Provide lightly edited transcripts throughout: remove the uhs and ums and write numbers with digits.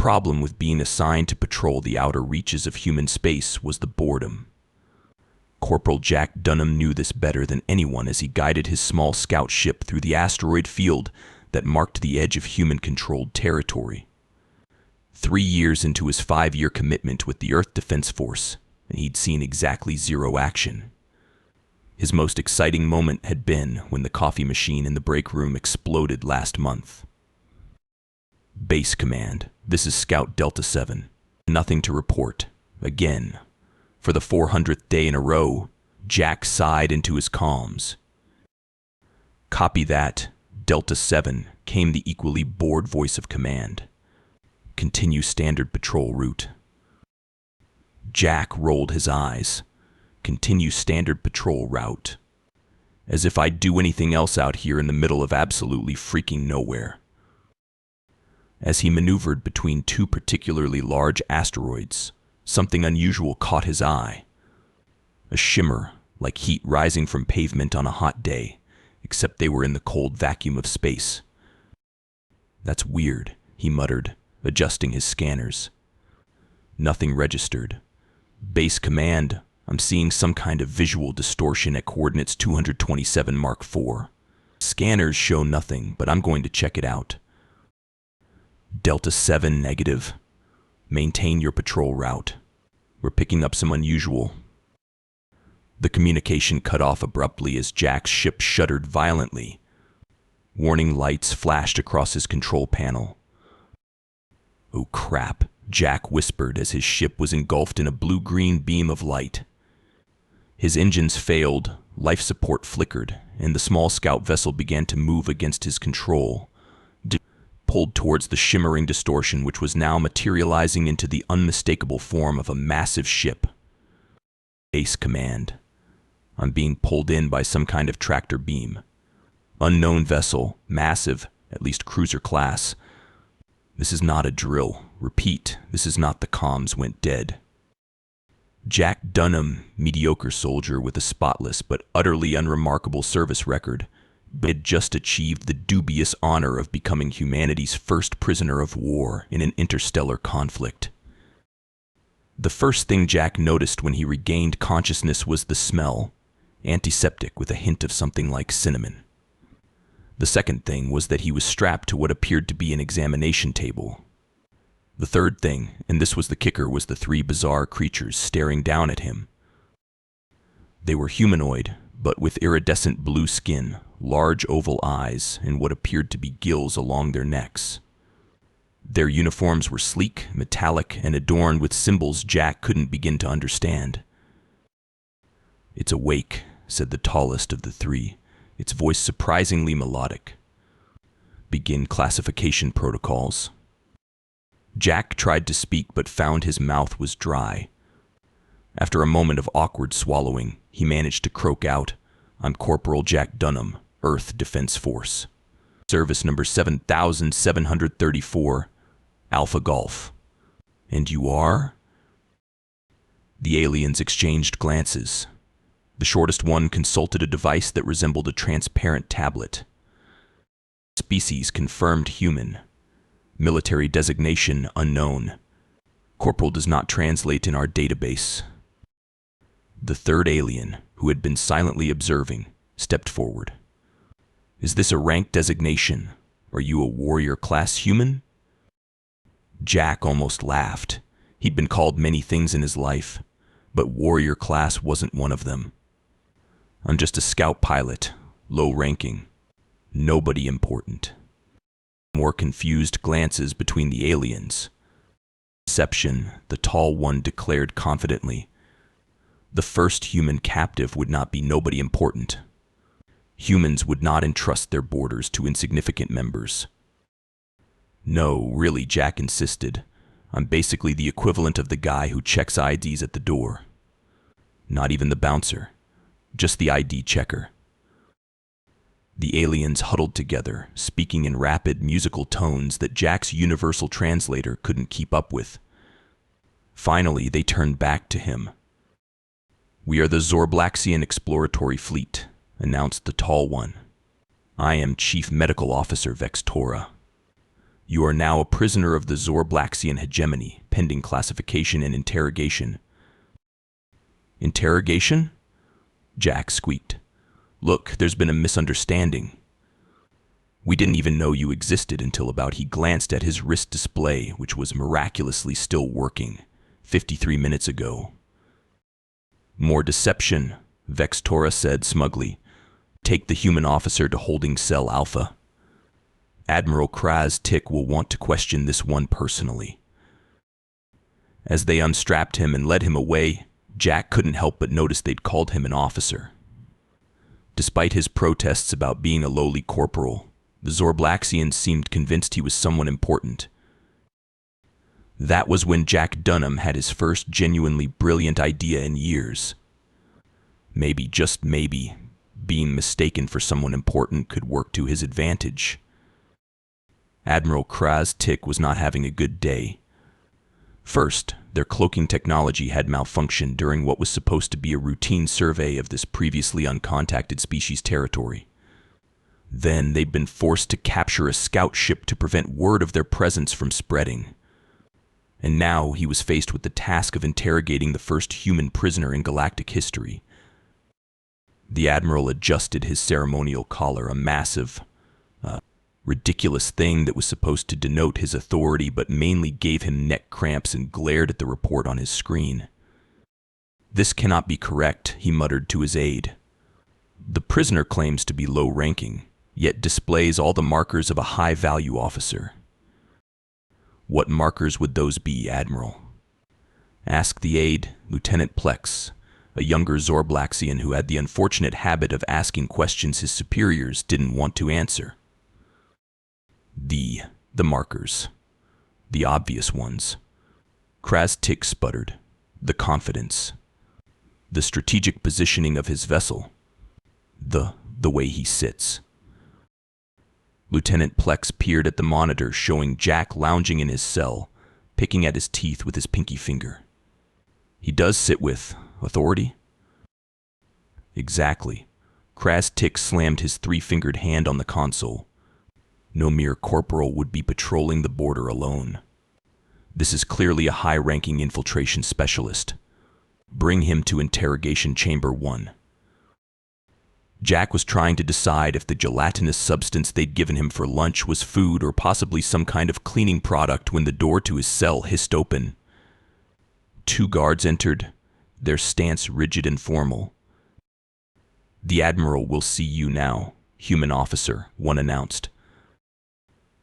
problem with being assigned to patrol the outer reaches of human space was the boredom. Corporal Jack Dunham knew this better than anyone as he guided his small scout ship through the asteroid field that marked the edge of human-controlled territory. 3 years into his 5-year commitment with the Earth Defense Force, and he'd seen exactly 0 action. His most exciting moment had been when the coffee machine in the break room exploded last month. Base Command, this is Scout Delta 7. Nothing to report. Again. For the 400th day in a row, Jack sighed into his comms. Copy that, Delta 7, came the equally bored voice of command. Continue standard patrol route. Jack rolled his eyes. Continue standard patrol route. As if I'd do anything else out here in the middle of absolutely freaking nowhere. As he maneuvered between 2 particularly large asteroids, something unusual caught his eye. A shimmer, like heat rising from pavement on a hot day, except they were in the cold vacuum of space. That's weird, he muttered, adjusting his scanners. Nothing registered. Base Command, I'm seeing some kind of visual distortion at coordinates 227 Mark IV. Scanners show nothing, but I'm going to check it out. Delta 7 negative. Maintain your patrol route. We're picking up some unusual. The communication cut off abruptly as Jack's ship shuddered violently. Warning lights flashed across his control panel. Oh crap, Jack whispered as his ship was engulfed in a blue-green beam of light. His engines failed, life support flickered, and the small scout vessel began to move against his control. Pulled towards the shimmering distortion which was now materializing into the unmistakable form of a massive ship. Base Command. I'm being pulled in by some kind of tractor beam. Unknown vessel, massive, at least cruiser class. This is not a drill. Repeat, this is not the comms went dead. Jack Dunham, mediocre soldier with a spotless but utterly unremarkable service record, had just achieved the dubious honor of becoming humanity's first prisoner of war in an interstellar conflict. The first thing Jack noticed when he regained consciousness was the smell, antiseptic with a hint of something like cinnamon. The second thing was that he was strapped to what appeared to be an examination table. The third thing, and this was the kicker, was the 3 bizarre creatures staring down at him. They were humanoid, but with iridescent blue skin, large oval eyes, and what appeared to be gills along their necks. Their uniforms were sleek, metallic, and adorned with symbols Jack couldn't begin to understand. It's awake, said the tallest of the 3, its voice surprisingly melodic. Begin classification protocols. Jack tried to speak but found his mouth was dry. After a moment of awkward swallowing, he managed to croak out, I'm Corporal Jack Dunham, Earth Defense Force. Service number 7734, Alpha Golf. And you are? The aliens exchanged glances. The shortest one consulted a device that resembled a transparent tablet. Species confirmed human. Military designation unknown. Corporal does not translate in our database. The third alien, who had been silently observing, stepped forward. Is this a rank designation? Are you a warrior-class human? Jack almost laughed. He'd been called many things in his life, but warrior-class wasn't one of them. I'm just a scout pilot, low-ranking. Nobody important. More confused glances between the aliens. Deception, the tall one declared confidently. The first human captive would not be nobody important. Humans would not entrust their borders to insignificant members. No, really, Jack insisted. I'm basically the equivalent of the guy who checks IDs at the door. Not even the bouncer. Just the ID checker. The aliens huddled together, speaking in rapid musical tones that Jack's universal translator couldn't keep up with. Finally, they turned back to him. We are the Zorblaxian Exploratory Fleet, announced the tall one. I am Chief Medical Officer Vextora. You are now a prisoner of the Zorblaxian hegemony, pending classification and interrogation. Interrogation? Jack squeaked. Look, there's been a misunderstanding. We didn't even know you existed until about he glanced at his wrist display, which was miraculously still working, 53 minutes ago. More deception, Vextora said smugly. Take the human officer to holding cell Alpha. Admiral Kraz-Tik will want to question this one personally. As they unstrapped him and led him away, Jack couldn't help but notice they'd called him an officer. Despite his protests about being a lowly corporal, the Zorblaxian seemed convinced he was someone important. That was when Jack Dunham had his first genuinely brilliant idea in years. Maybe, just maybe, being mistaken for someone important could work to his advantage. Admiral Kraz-Tik was not having a good day. First, their cloaking technology had malfunctioned during what was supposed to be a routine survey of this previously uncontacted species territory. Then they'd been forced to capture a scout ship to prevent word of their presence from spreading. And now he was faced with the task of interrogating the first human prisoner in galactic history. The Admiral adjusted his ceremonial collar, a massive, ridiculous thing that was supposed to denote his authority but mainly gave him neck cramps, and glared at the report on his screen. This cannot be correct, he muttered to his aide. The prisoner claims to be low-ranking, yet displays all the markers of a high-value officer. What markers would those be, Admiral? Asked the aide, Lieutenant Plex, a younger Zorblaxian who had the unfortunate habit of asking questions his superiors didn't want to answer. The markers. The obvious ones. Kraz-Tik sputtered. The confidence. The strategic positioning of his vessel. The way he sits. Lieutenant Plex peered at the monitor showing Jack lounging in his cell, picking at his teeth with his pinky finger. He does sit with authority? Exactly. Kraz-Tik slammed his three-fingered hand on the console. No mere corporal would be patrolling the border alone. This is clearly a high-ranking infiltration specialist. Bring him to interrogation chamber 1. Jack was trying to decide if the gelatinous substance they'd given him for lunch was food or possibly some kind of cleaning product when the door to his cell hissed open. 2 guards entered, their stance rigid and formal. The Admiral will see you now, human officer, one announced.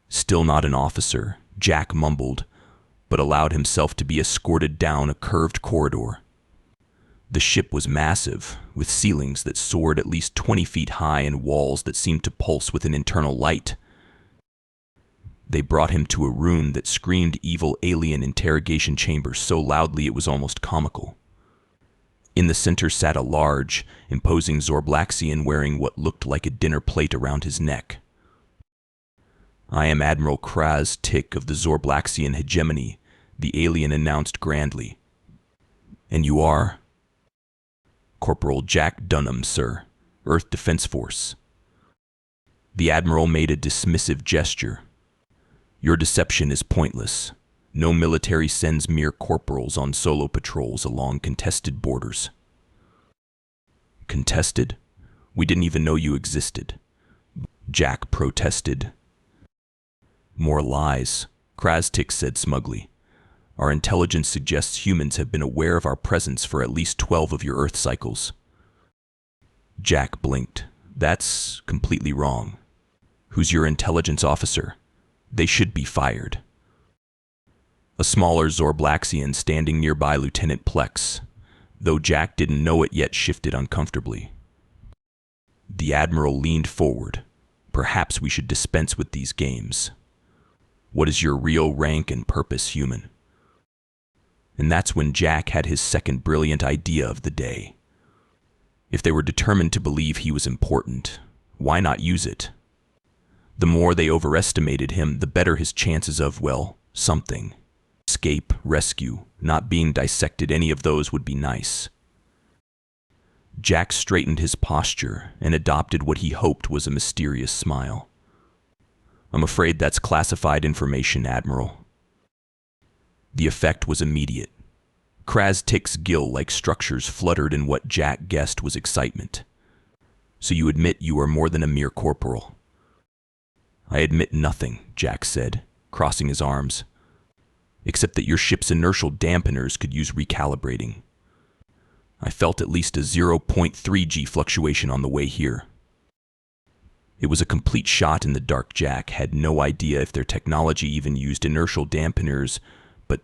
Still not an officer, Jack mumbled, but allowed himself to be escorted down a curved corridor. The ship was massive, with ceilings that soared at least 20 feet high and walls that seemed to pulse with an internal light. They brought him to a room that screamed evil alien interrogation chamber so loudly it was almost comical. In the center sat a large, imposing Zorblaxian wearing what looked like a dinner plate around his neck. I am Admiral Kraz-Tik of the Zorblaxian hegemony, the alien announced grandly. And you are? Corporal Jack Dunham, sir, Earth Defense Force. The Admiral made a dismissive gesture. Your deception is pointless. No military sends mere corporals on solo patrols along contested borders. Contested? We didn't even know you existed. Jack protested. More lies, Kraz-Tik said smugly. Our intelligence suggests humans have been aware of our presence for at least 12 of your Earth cycles. Jack blinked. That's completely wrong. Who's your intelligence officer? They should be fired. A smaller Zorblaxian standing nearby Lieutenant Plex, though Jack didn't know it yet, shifted uncomfortably. The Admiral leaned forward. Perhaps we should dispense with these games. What is your real rank and purpose, human? And that's when Jack had his second brilliant idea of the day. If they were determined to believe he was important, why not use it? The more they overestimated him, the better his chances of, well, something. Escape, rescue, not being dissected, any of those would be nice. Jack straightened his posture and adopted what he hoped was a mysterious smile. I'm afraid that's classified information, Admiral. The effect was immediate. Kraz-Tik's gill-like structures fluttered in what Jack guessed was excitement. So you admit you are more than a mere corporal? I admit nothing, Jack said, crossing his arms, except that your ship's inertial dampeners could use recalibrating. I felt at least a 0.3 G fluctuation on the way here. It was a complete shot in the dark. Jack had no idea if their technology even used inertial dampeners, but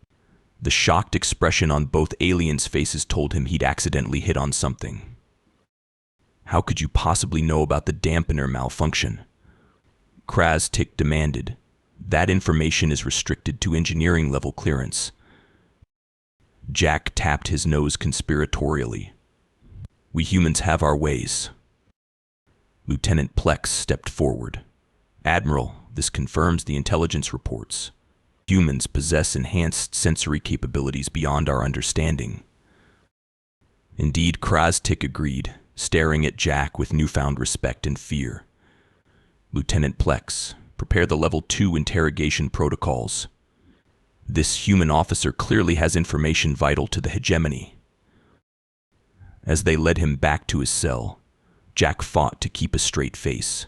the shocked expression on both aliens' faces told him he'd accidentally hit on something. How could you possibly know about the dampener malfunction? Kraz-Tik demanded. That information is restricted to engineering-level clearance. Jack tapped his nose conspiratorially. We humans have our ways. Lieutenant Plex stepped forward. Admiral, this confirms the intelligence reports. Humans possess enhanced sensory capabilities beyond our understanding. Indeed, Kraz-Tik agreed, staring at Jack with newfound respect and fear. Lieutenant Plex, prepare the Level 2 interrogation protocols. This human officer clearly has information vital to the hegemony. As they led him back to his cell, Jack fought to keep a straight face.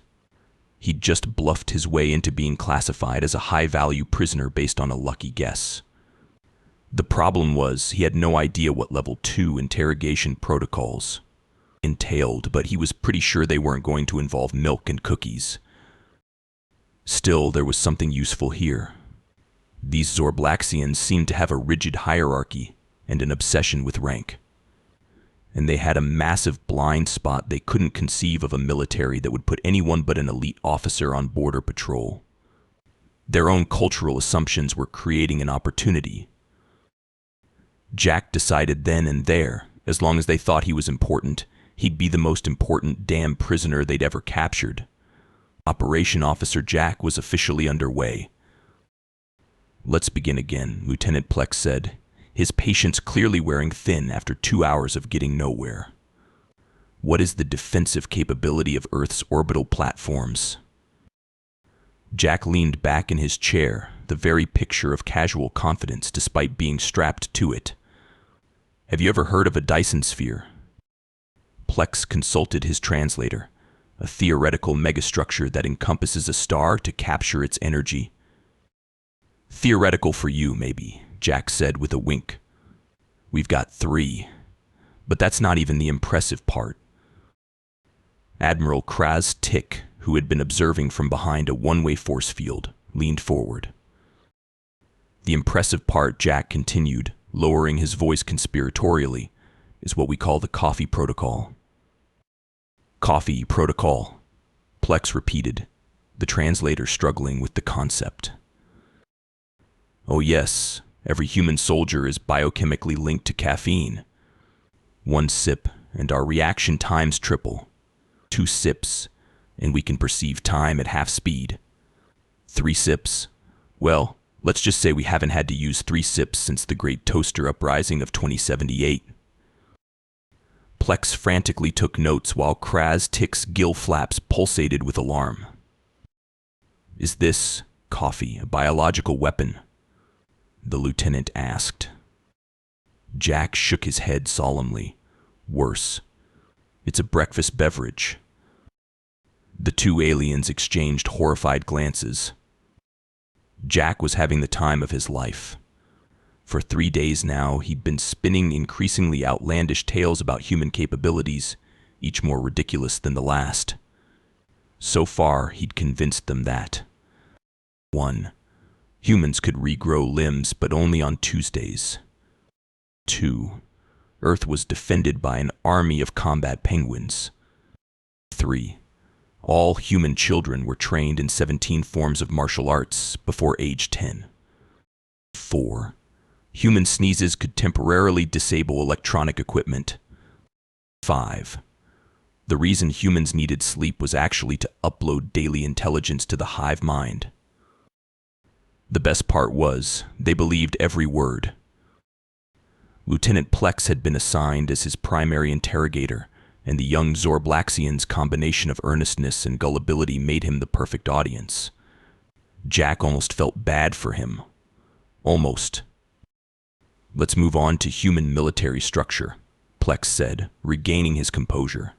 He'd just bluffed his way into being classified as a high-value prisoner based on a lucky guess. The problem was he had no idea what Level 2 interrogation protocols entailed, but he was pretty sure they weren't going to involve milk and cookies. Still, there was something useful here. These Zorblaxians seemed to have a rigid hierarchy and an obsession with rank. And they had a massive blind spot. They couldn't conceive of a military that would put anyone but an elite officer on border patrol. Their own cultural assumptions were creating an opportunity. Jack decided then and there, as long as they thought he was important, he'd be the most important damn prisoner they'd ever captured. Operation Officer Jack was officially underway. Let's begin again, Lieutenant Plex said, his patience clearly wearing thin after 2 hours of getting nowhere. What is the defensive capability of Earth's orbital platforms? Jack leaned back in his chair, the very picture of casual confidence despite being strapped to it. Have you ever heard of a Dyson sphere? Plex consulted his translator, a theoretical megastructure that encompasses a star to capture its energy. Theoretical for you, maybe, Jack said with a wink. We've got 3. But that's not even the impressive part. Admiral Kraz-Tik, who had been observing from behind a one-way force field, leaned forward. The impressive part, Jack continued, lowering his voice conspiratorially, is what we call the coffee protocol. Coffee protocol, Plex repeated, the translator struggling with the concept. Oh yes, every human soldier is biochemically linked to caffeine. 1 sip, and our reaction times triple. 2 sips, and we can perceive time at half speed. 3 sips, well, let's just say we haven't had to use 3 sips since the Great Toaster Uprising of 2078. Plex frantically took notes while Kraz-Tik's gill flaps pulsated with alarm. Is this, coffee, a biological weapon? The lieutenant asked. Jack shook his head solemnly. Worse. It's a breakfast beverage. The 2 aliens exchanged horrified glances. Jack was having the time of his life. For 3 days now, he'd been spinning increasingly outlandish tales about human capabilities, each more ridiculous than the last. So far, he'd convinced them that 1. Humans could regrow limbs, but only on Tuesdays. 2. Earth was defended by an army of combat penguins. 3. All human children were trained in 17 forms of martial arts before age 10. 4. Human sneezes could temporarily disable electronic equipment. 5. The reason humans needed sleep was actually to upload daily intelligence to the hive mind. The best part was, they believed every word. Lieutenant Plex had been assigned as his primary interrogator, and the young Zorblaxian's combination of earnestness and gullibility made him the perfect audience. Jack almost felt bad for him. Almost. "Let's move on to human military structure," Plex said, regaining his composure.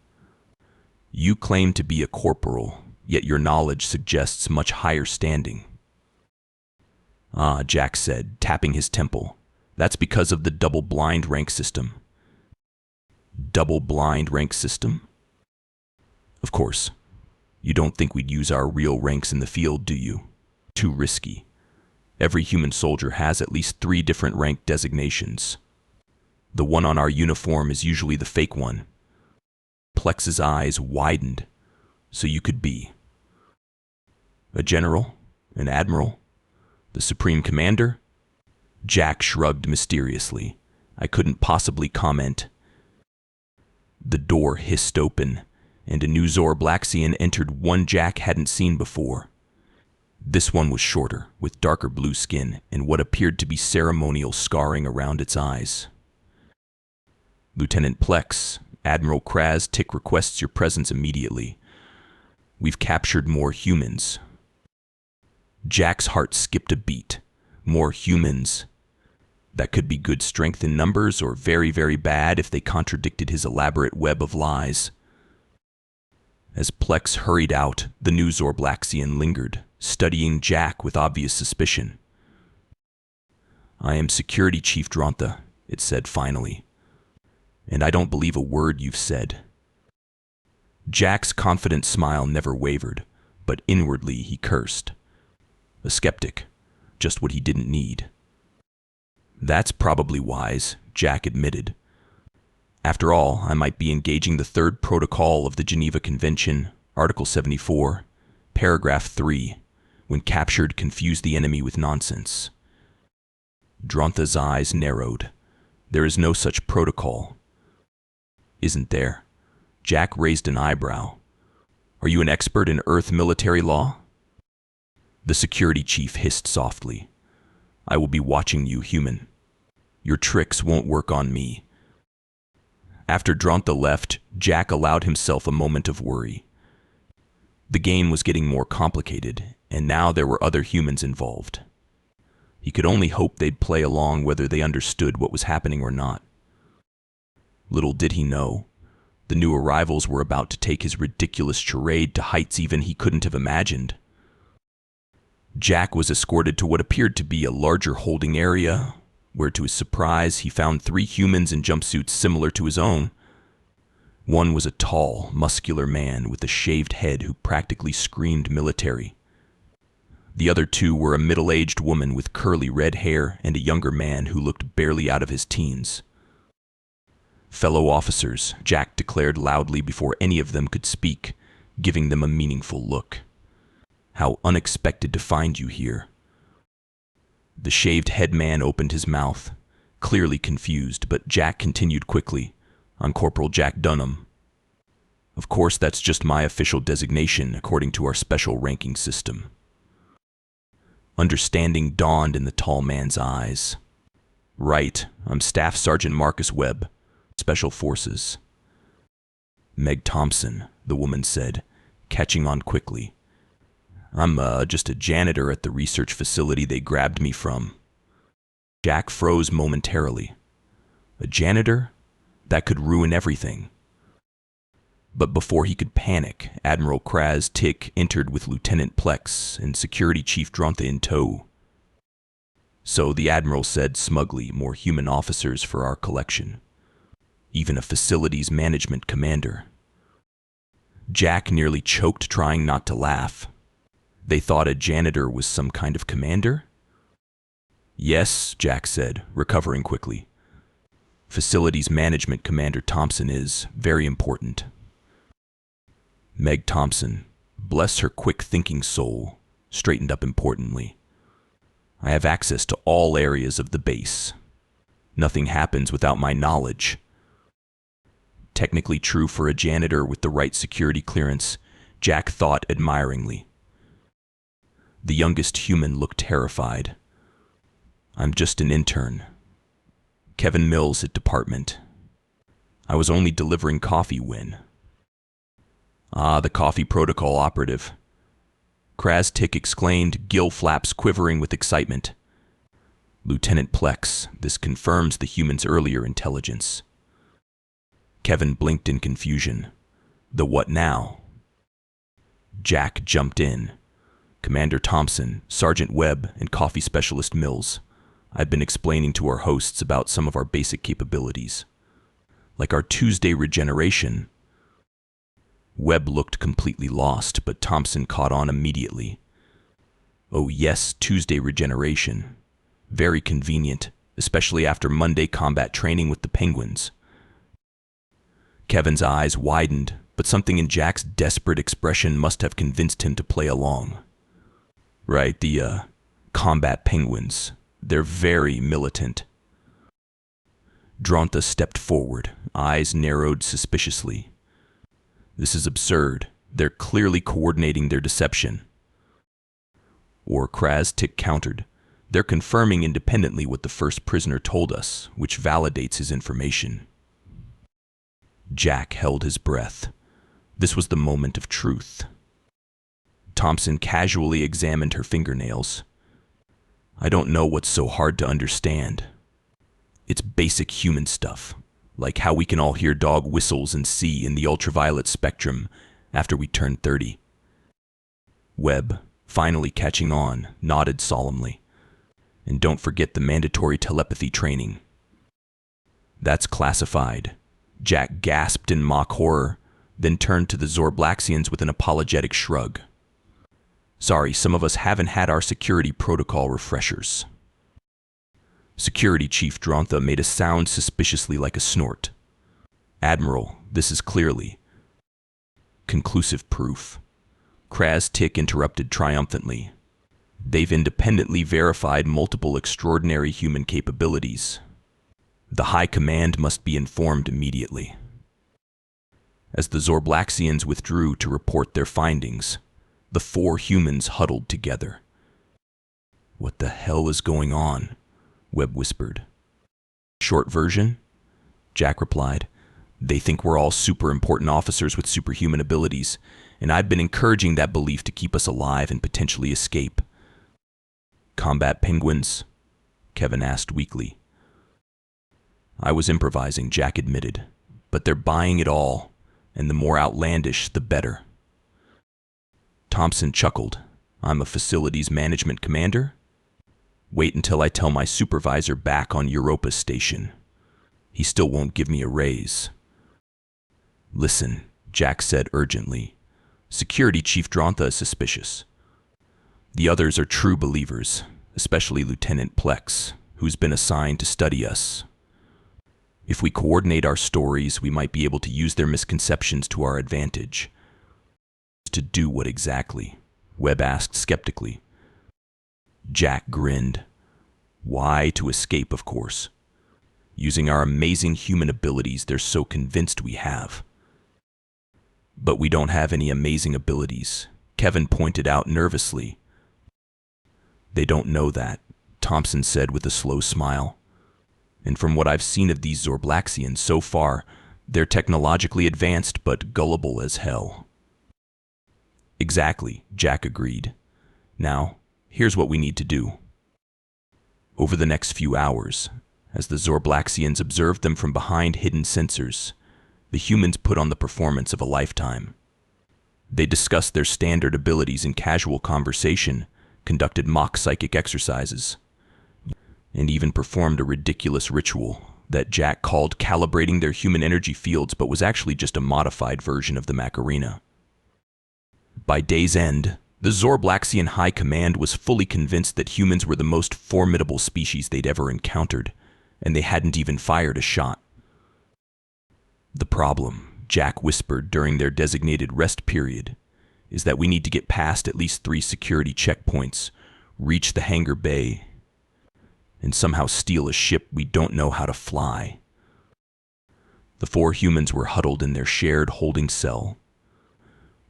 "You claim to be a corporal, yet your knowledge suggests much higher standing." "Ah," Jack said, tapping his temple. "That's because of the double-blind rank system." "Double-blind rank system?" "Of course. You don't think we'd use our real ranks in the field, do you? Too risky. Every human soldier has at least 3 different rank designations. The one on our uniform is usually the fake one." Plex's eyes widened. "So you could be a general, an admiral, the supreme commander?" Jack shrugged mysteriously. "I couldn't possibly comment." The door hissed open, and a new Zor-Blaxian entered, one Jack hadn't seen before. This one was shorter, with darker blue skin and what appeared to be ceremonial scarring around its eyes. "Lieutenant Plex, Admiral Kraz Tick requests your presence immediately. We've captured more humans." Jack's heart skipped a beat. More humans. That could be good strength in numbers or very, very bad if they contradicted his elaborate web of lies. As Plex hurried out, the new Zor-Blaxian lingered, studying Jack with obvious suspicion. "I am Security Chief Drontha," it said finally. "And I don't believe a word you've said." Jack's confident smile never wavered, but inwardly he cursed. A skeptic, just what he didn't need. "That's probably wise," Jack admitted. "After all, I might be engaging the 3rd Protocol of the Geneva Convention, Article 74, Paragraph 3, when captured, confuse the enemy with nonsense." Drontha's eyes narrowed. "There is no such protocol." "Isn't there?" Jack raised an eyebrow. "Are you an expert in Earth military law?" The security chief hissed softly. "I will be watching you, human. Your tricks won't work on me." After Drontha left, Jack allowed himself a moment of worry. The game was getting more complicated, and now there were other humans involved. He could only hope they'd play along whether they understood what was happening or not. Little did he know, the new arrivals were about to take his ridiculous charade to heights even he couldn't have imagined. Jack was escorted to what appeared to be a larger holding area, where to his surprise he found 3 humans in jumpsuits similar to his own. One was a tall, muscular man with a shaved head who practically screamed military. The other 2 were a middle-aged woman with curly red hair and a younger man who looked barely out of his teens. "Fellow officers," Jack declared loudly before any of them could speak, giving them a meaningful look. "How unexpected to find you here." The shaved head man opened his mouth, clearly confused, but Jack continued quickly. "I'm Corporal Jack Dunham." "Of course, that's just my official designation according to our special ranking system." Understanding dawned in the tall man's eyes. "Right, I'm Staff Sergeant Marcus Webb, Special Forces." "Meg Thompson," the woman said, catching on quickly. "I'm just a janitor at the research facility they grabbed me from." Jack froze momentarily. A janitor? That could ruin everything. But before he could panic, Admiral Kraz Tick entered with Lieutenant Plex and Security Chief Drontha in tow. "So," the Admiral said smugly, "more human officers for our collection. Even a facilities management commander." Jack nearly choked trying not to laugh. They thought a janitor was some kind of commander? "Yes," Jack said, recovering quickly. "Facilities Management Commander Thompson is very important." Meg Thompson, bless her quick-thinking soul, straightened up importantly. "I have access to all areas of the base. Nothing happens without my knowledge." Technically true for a janitor with the right security clearance, Jack thought admiringly. The youngest human looked terrified. "I'm just an intern. Kevin Mills at department. I was only delivering coffee when." "Ah, the coffee protocol operative. Krastik exclaimed, gill flaps quivering with excitement. Lieutenant Plex, this confirms the human's earlier intelligence. Kevin blinked in confusion. The what now? Jack jumped in. Commander Thompson, Sergeant Webb, and Coffee Specialist Mills. I've been explaining to our hosts about some of our basic capabilities. Like our Tuesday regeneration. Webb looked completely lost, but Thompson caught on immediately. Oh yes, Tuesday regeneration. Very convenient, especially after Monday combat training with the Penguins. Kevin's eyes widened, but something in Jack's desperate expression must have convinced him to play along. Right, the combat Penguins. They're very militant. Dronta stepped forward, eyes narrowed suspiciously. This is absurd. They're clearly coordinating their deception. Or Krastik countered. They're confirming independently what the first prisoner told us, which validates his information. Jack held his breath. This was the moment of truth. Thompson casually examined her fingernails. I don't know what's so hard to understand. It's basic human stuff, like how we can all hear dog whistles and see in the ultraviolet spectrum after we turn 30. Webb, finally catching on, nodded solemnly. And don't forget the mandatory telepathy training. That's classified. Jack gasped in mock horror, then turned to the Zorblaxians with an apologetic shrug. Sorry, some of us haven't had our security protocol refreshers. Security Chief Dronta made a sound suspiciously like a snort. Admiral, this is clearly conclusive proof. Krastik interrupted triumphantly. They've independently verified multiple extraordinary human capabilities. The High Command must be informed immediately. As the Zorblaxians withdrew to report their findings, the four humans huddled together. What the hell is going on? Webb whispered. Short version? Jack replied. They think we're all super important officers with superhuman abilities, and I've been encouraging that belief to keep us alive and potentially escape. Combat Penguins? Kevin asked weakly. I was improvising, Jack admitted, but they're buying it all, and the more outlandish, the better. Thompson chuckled. I'm a facilities management commander? Wait until I tell my supervisor back on Europa Station. He still won't give me a raise. Listen, Jack said urgently. Security Chief Dronta is suspicious. The others are true believers, especially Lieutenant Plex, who's been assigned to study us. If we coordinate our stories, we might be able to use their misconceptions to our advantage. To do what exactly? Webb asked skeptically. Jack grinned. Why? To escape, of course. Using our amazing human abilities they're so convinced we have. But we don't have any amazing abilities, Kevin pointed out nervously. They don't know that, Thompson said with a slow smile. And from what I've seen of these Zorblaxians so far, they're technologically advanced but gullible as hell. Exactly, Jack agreed. Now, here's what we need to do. Over the next few hours, as the Zorblaxians observed them from behind hidden sensors, the humans put on the performance of a lifetime. They discussed their standard abilities in casual conversation, conducted mock psychic exercises, and even performed a ridiculous ritual that Jack called calibrating their human energy fields but was actually just a modified version of the Macarena. By day's end, the Zorblaxian High Command was fully convinced that humans were the most formidable species they'd ever encountered, and they hadn't even fired a shot. The problem, Jack whispered during their designated rest period, is that we need to get past at least 3 security checkpoints, reach the hangar bay, and somehow steal a ship we don't know how to fly. The 4 humans were huddled in their shared holding cell,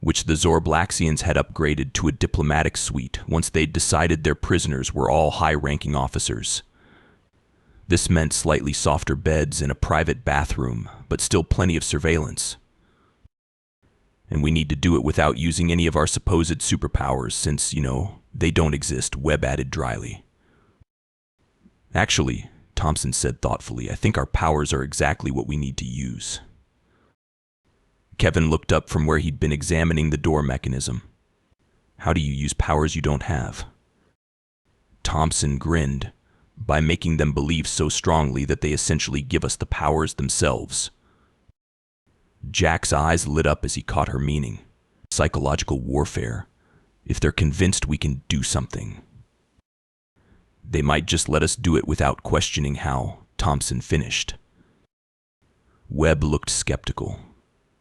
which the Zorblaxians had upgraded to a diplomatic suite once they'd decided their prisoners were all high-ranking officers. This meant slightly softer beds and a private bathroom, but still plenty of surveillance. And we need to do it without using any of our supposed superpowers since, they don't exist, Webb added dryly. Actually, Thompson said thoughtfully, I think our powers are exactly what we need to use. Kevin looked up from where he'd been examining the door mechanism. How do you use powers you don't have? Thompson grinned, by making them believe so strongly that they essentially give us the powers themselves. Jack's eyes lit up as he caught her meaning. Psychological warfare. If they're convinced we can do something. They might just let us do it without questioning how, Thompson finished. Webb looked skeptical.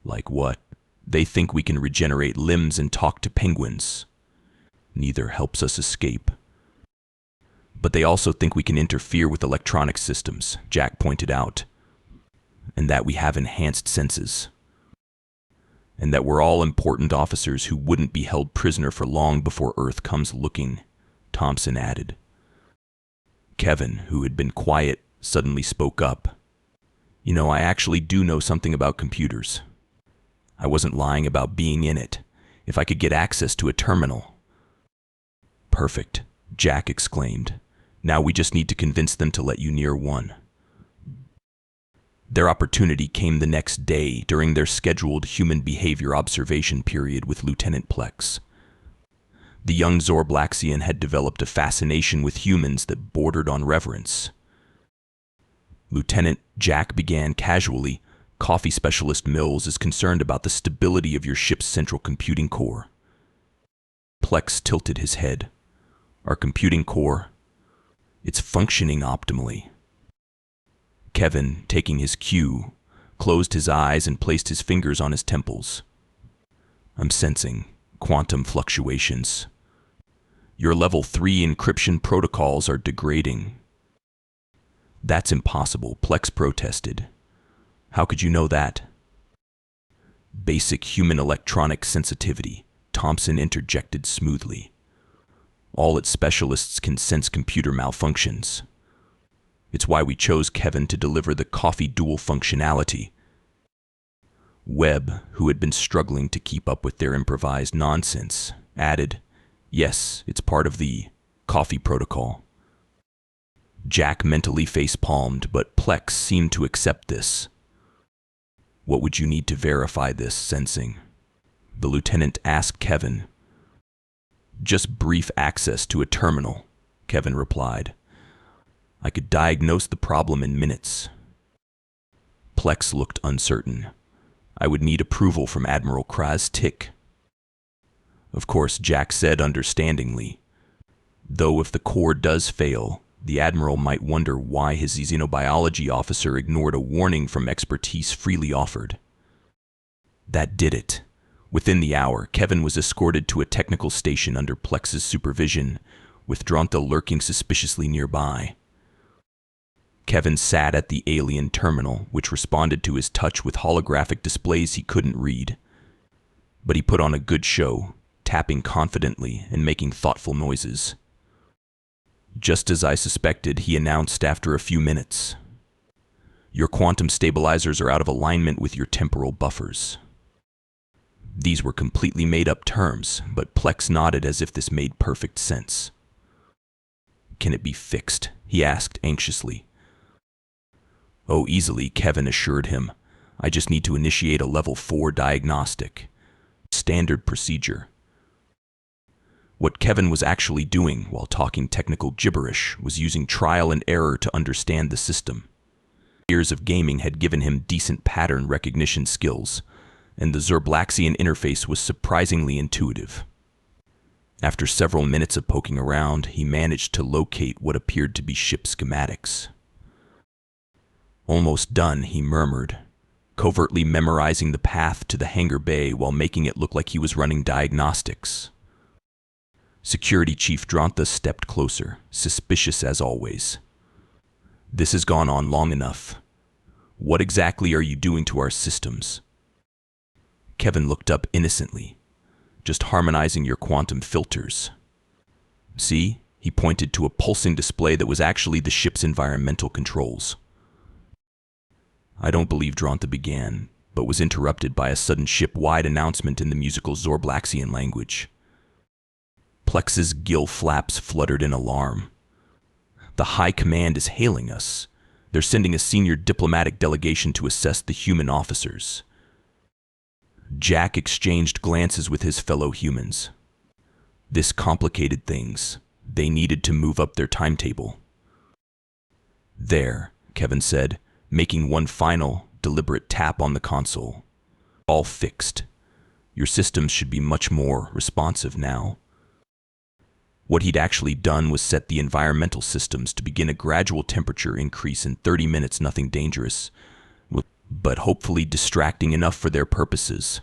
Like what? They think we can regenerate limbs and talk to penguins. Neither helps us escape. But they also think we can interfere with electronic systems, Jack pointed out. And that we have enhanced senses. And that we're all important officers who wouldn't be held prisoner for long before Earth comes looking, Thompson added. Kevin, who had been quiet, suddenly spoke up. I actually do know something about computers. I wasn't lying about being in it. If I could get access to a terminal. Perfect, Jack exclaimed. Now we just need to convince them to let you near one. Their opportunity came the next day during their scheduled human behavior observation period with Lieutenant Plex. The young Zorblaxian had developed a fascination with humans that bordered on reverence. Lieutenant, Jack began casually, Coffee Specialist Mills is concerned about the stability of your ship's central computing core. Plex tilted his head. Our computing core? It's functioning optimally. Kevin, taking his cue, closed his eyes and placed his fingers on his temples. I'm sensing quantum fluctuations. Your level 3 encryption protocols are degrading. That's impossible, Plex protested. How could you know that? Basic human electronic sensitivity, Thompson interjected smoothly. All its specialists can sense computer malfunctions. It's why we chose Kevin to deliver the coffee dual functionality. Webb, who had been struggling to keep up with their improvised nonsense, added, Yes, it's part of the coffee protocol. Jack mentally face-palmed, but Plex seemed to accept this. What would you need to verify this sensing? The lieutenant asked Kevin. Just brief access to a terminal, Kevin replied. I could diagnose the problem in minutes. Plex looked uncertain. I would need approval from Admiral Kraz Tick. Of course, Jack said understandingly. Though if the core does fail, the Admiral might wonder why his xenobiology officer ignored a warning from expertise freely offered. That did it. Within the hour, Kevin was escorted to a technical station under Plex's supervision, with Dronta lurking suspiciously nearby. Kevin sat at the alien terminal, which responded to his touch with holographic displays he couldn't read. But he put on a good show, tapping confidently and making thoughtful noises. Just as I suspected, he announced after a few minutes. Your quantum stabilizers are out of alignment with your temporal buffers. These were completely made-up terms, but Plex nodded as if this made perfect sense. Can it be fixed? He asked anxiously. Oh, easily, Kevin assured him. I just need to initiate a level 4 diagnostic. Standard procedure. What Kevin was actually doing while talking technical gibberish was using trial and error to understand the system. Years of gaming had given him decent pattern recognition skills, and the Zorblaxian interface was surprisingly intuitive. After several minutes of poking around, he managed to locate what appeared to be ship schematics. Almost done, he murmured, covertly memorizing the path to the hangar bay while making it look like he was running diagnostics. Security Chief Dronta stepped closer, suspicious as always. This has gone on long enough. What exactly are you doing to our systems? Kevin looked up innocently. Just harmonizing your quantum filters. See? He pointed to a pulsing display that was actually the ship's environmental controls. I don't believe Dronta began. but was interrupted by a sudden ship-wide announcement in the musical Zorblaxian language. Plex's gill flaps fluttered in alarm. The High Command is hailing us. They're sending a senior diplomatic delegation to assess the human officers. Jack exchanged glances with his fellow humans. This complicated things. They needed to move up their timetable. There, Kevin said, making one final, deliberate tap on the console. All fixed. Your systems should be much more responsive now. What he'd actually done was set the environmental systems to begin a gradual temperature increase in 30 minutes, nothing dangerous, but hopefully distracting enough for their purposes.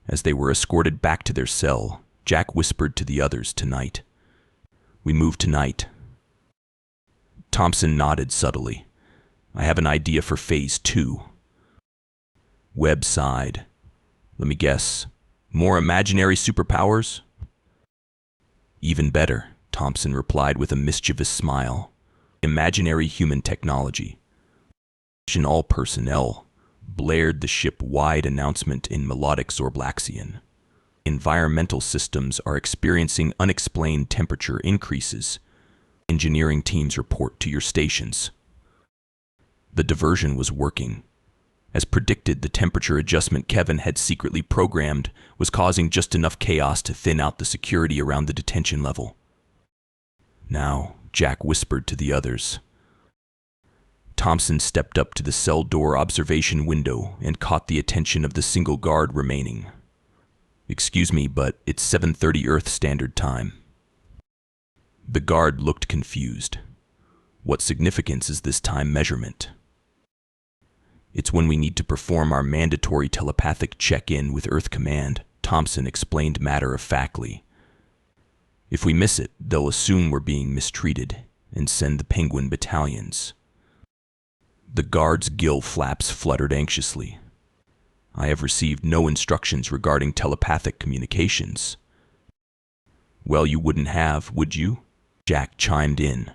As they were escorted back to their cell, Jack whispered to the others, "Tonight. We move tonight." Thompson nodded subtly. "I have an idea for Phase 2. Webb sighed. "Let me guess. More imaginary superpowers?" "Even better," Thompson replied with a mischievous smile. "Imaginary human technology." All personnel, blared the ship-wide announcement in melodic Zorblaxian. Environmental systems are experiencing unexplained temperature increases. Engineering teams report to your stations. The diversion was working. As predicted, the temperature adjustment Kevin had secretly programmed was causing just enough chaos to thin out the security around the detention level. "Now," Jack whispered to the others. Thompson stepped up to the cell door observation window and caught the attention of the single guard remaining. "Excuse me, but it's 7:30 Earth Standard Time." The guard looked confused. "What significance is this time measurement?" "It's when we need to perform our mandatory telepathic check-in with Earth Command," Thompson explained matter-of-factly. "If we miss it, they'll assume we're being mistreated and send the Penguin battalions." The guard's gill flaps fluttered anxiously. "I have received no instructions regarding telepathic communications." "Well, you wouldn't have, would you?" Jack chimed in.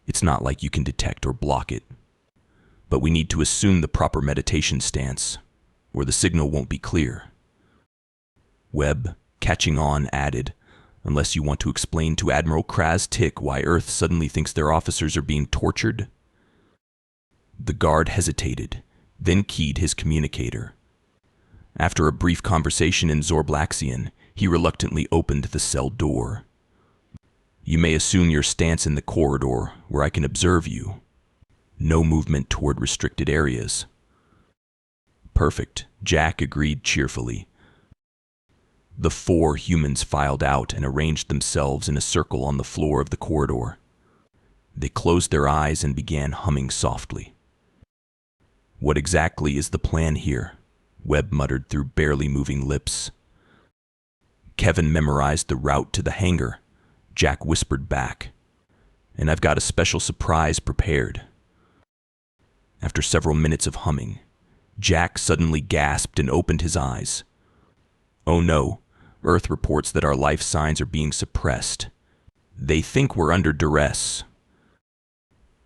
"It's not like you can detect or block it. But we need to assume the proper meditation stance, or the signal won't be clear." Webb, catching on, added, "Unless you want to explain to Admiral Kraz Tick why Earth suddenly thinks their officers are being tortured." The guard hesitated, then keyed his communicator. After a brief conversation in Zorblaxian, he reluctantly opened the cell door. "You may assume your stance in the corridor where I can observe you. No movement toward restricted areas." "Perfect," Jack agreed cheerfully. The 4 humans filed out and arranged themselves in a circle on the floor of the corridor. They closed their eyes and began humming softly. "What exactly is the plan here?" Webb muttered through barely moving lips. Kevin memorized the route to the hangar. Jack whispered back, "And I've got a special surprise prepared." After several minutes of humming, Jack suddenly gasped and opened his eyes. "Oh no, Earth reports that our life signs are being suppressed. They think we're under duress."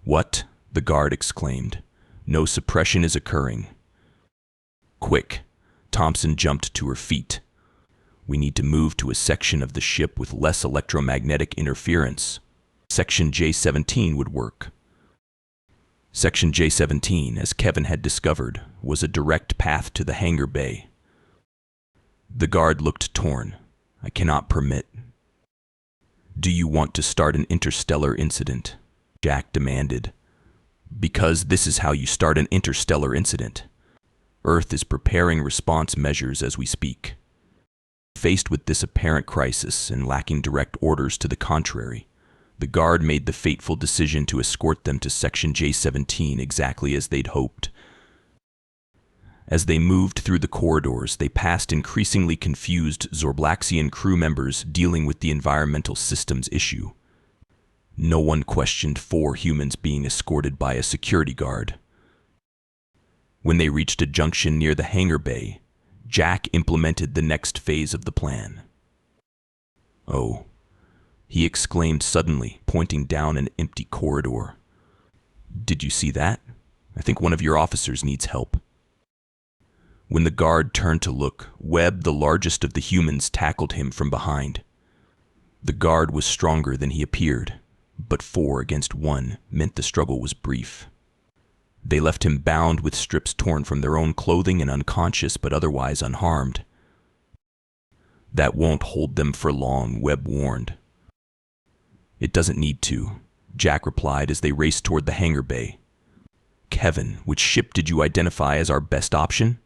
"What?" the guard exclaimed. "No suppression is occurring." "Quick!" Thompson jumped to her feet. "We need to move to a section of the ship with less electromagnetic interference. Section J-17 would work." Section J-17, as Kevin had discovered, was a direct path to the hangar bay. The guard looked torn. "I cannot permit." "Do you want to start an interstellar incident?" Jack demanded. "Because this is how you start an interstellar incident. Earth is preparing response measures as we speak." Faced with this apparent crisis and lacking direct orders to the contrary, the guard made the fateful decision to escort them to Section J-17 exactly as they'd hoped. As they moved through the corridors, they passed increasingly confused Zorblaxian crew members dealing with the environmental systems issue. No one questioned 4 humans being escorted by a security guard. When they reached a junction near the hangar bay, Jack implemented the next phase of the plan. "Oh," he exclaimed suddenly, pointing down an empty corridor. "Did you see that? I think one of your officers needs help." When the guard turned to look, Webb, the largest of the humans, tackled him from behind. The guard was stronger than he appeared, but 4 against 1 meant the struggle was brief. They left him bound with strips torn from their own clothing and unconscious but otherwise unharmed. That won't hold them for long, Webb warned. It doesn't need to, Jack replied as they raced toward the hangar bay. Kevin, which ship did you identify as our best option?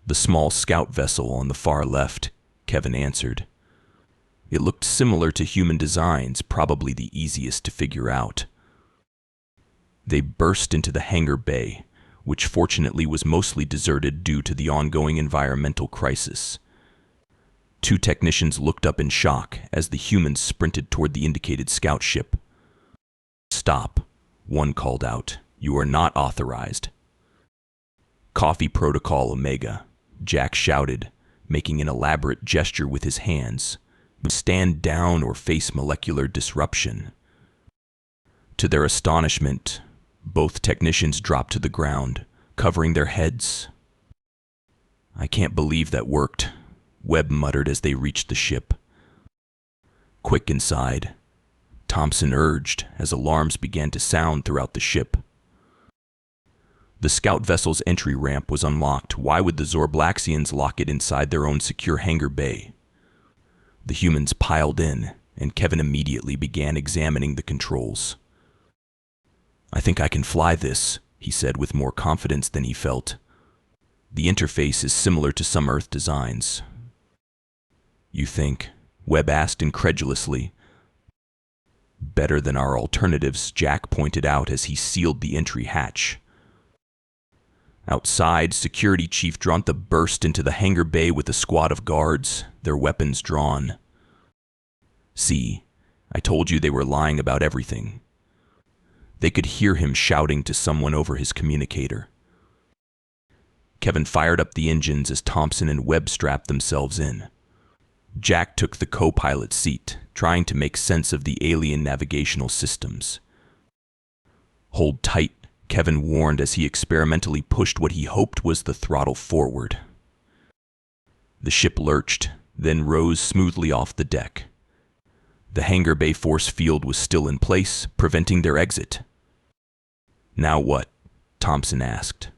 The small scout vessel on the far left, Kevin answered. It looked similar to human designs, probably the easiest to figure out. They burst into the hangar bay, which fortunately was mostly deserted due to the ongoing environmental crisis. 2 technicians looked up in shock as the humans sprinted toward the indicated scout ship. Stop, one called out. You are not authorized. Coffee Protocol Omega, Jack shouted, making an elaborate gesture with his hands. Stand down or face molecular disruption. To their astonishment, both technicians dropped to the ground, covering their heads. I can't believe that worked, Webb muttered as they reached the ship. Quick inside, Thompson urged as alarms began to sound throughout the ship. The scout vessel's entry ramp was unlocked. Why would the Zorblaxians lock it inside their own secure hangar bay? The humans piled in, and Kevin immediately began examining the controls. I think I can fly this, he said with more confidence than he felt. The interface is similar to some Earth designs. You think? Webb asked incredulously. Better than our alternatives, Jack pointed out as he sealed the entry hatch. Outside, Security Chief Dronta burst into the hangar bay with a squad of guards, their weapons drawn. See, I told you they were lying about everything. They could hear him shouting to someone over his communicator. Kevin fired up the engines as Thompson and Webb strapped themselves in. Jack took the co-pilot seat, trying to make sense of the alien navigational systems. Hold tight, Kevin warned as he experimentally pushed what he hoped was the throttle forward. The ship lurched, then rose smoothly off the deck. The hangar bay force field was still in place, preventing their exit. Now what? Thompson asked.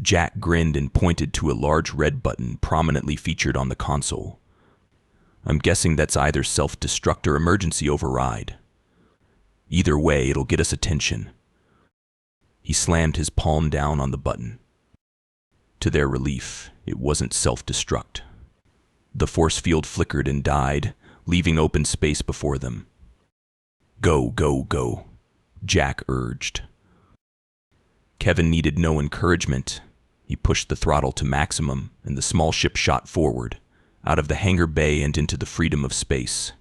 Jack grinned and pointed to a large red button prominently featured on the console. I'm guessing that's either self-destruct or emergency override. Either way, it'll get us attention. He slammed his palm down on the button. To their relief, it wasn't self-destruct. The force field flickered and died, leaving open space before them. Go, go, go, Jack urged. Kevin needed no encouragement. He pushed the throttle to maximum, and the small ship shot forward, out of the hangar bay and into the freedom of space.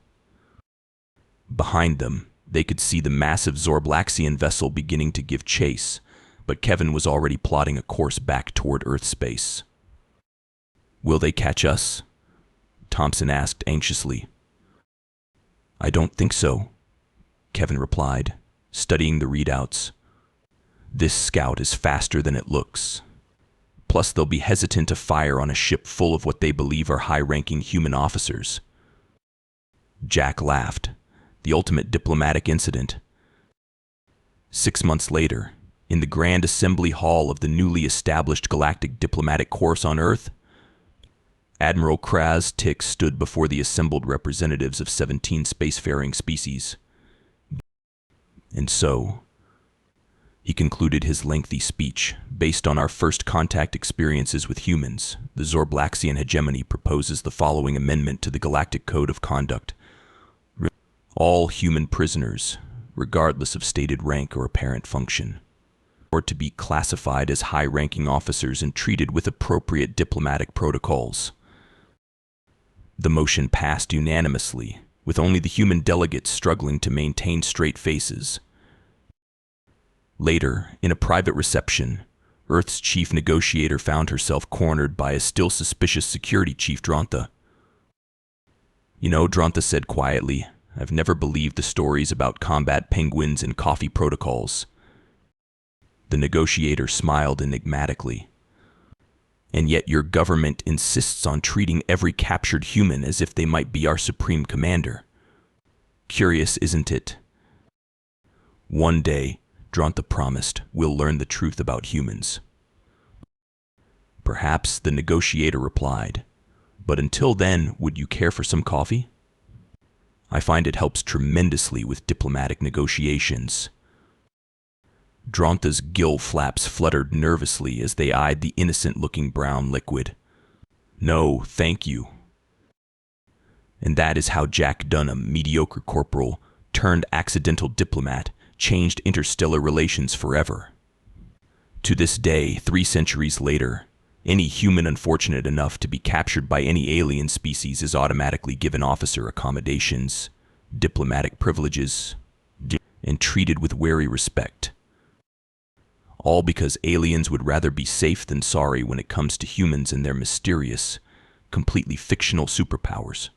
Behind them, they could see the massive Zorblaxian vessel beginning to give chase, but Kevin was already plotting a course back toward Earth space. Will they catch us? Thompson asked anxiously. I don't think so, Kevin replied, studying the readouts. This scout is faster than it looks. Plus, they'll be hesitant to fire on a ship full of what they believe are high-ranking human officers. Jack laughed. The ultimate diplomatic incident. 6 months later, in the Grand Assembly Hall of the newly established Galactic Diplomatic Corps on Earth, Admiral Kraz Tix stood before the assembled representatives of 17 spacefaring species. And so, he concluded his lengthy speech. Based on our first contact experiences with humans, the Zorblaxian hegemony proposes the following amendment to the Galactic Code of Conduct. All human prisoners, regardless of stated rank or apparent function, are to be classified as high-ranking officers and treated with appropriate diplomatic protocols. The motion passed unanimously, with only the human delegates struggling to maintain straight faces. Later, in a private reception, Earth's chief negotiator found herself cornered by a still suspicious security chief Dronta. You know, Dronta said quietly, I've never believed the stories about combat penguins and coffee protocols. The negotiator smiled enigmatically. And yet your government insists on treating every captured human as if they might be our supreme commander. Curious, isn't it? One day, Dronta promised, we'll learn the truth about humans. Perhaps, the negotiator replied, but until then, would you care for some coffee? I find it helps tremendously with diplomatic negotiations. Dronta's gill flaps fluttered nervously as they eyed the innocent-looking brown liquid. No, thank you. And that is how Jack Dunham, mediocre corporal, turned accidental diplomat, changed interstellar relations forever. To this day, 3 centuries later, any human unfortunate enough to be captured by any alien species is automatically given officer accommodations, diplomatic privileges, and treated with wary respect. All because aliens would rather be safe than sorry when it comes to humans and their mysterious, completely fictional superpowers.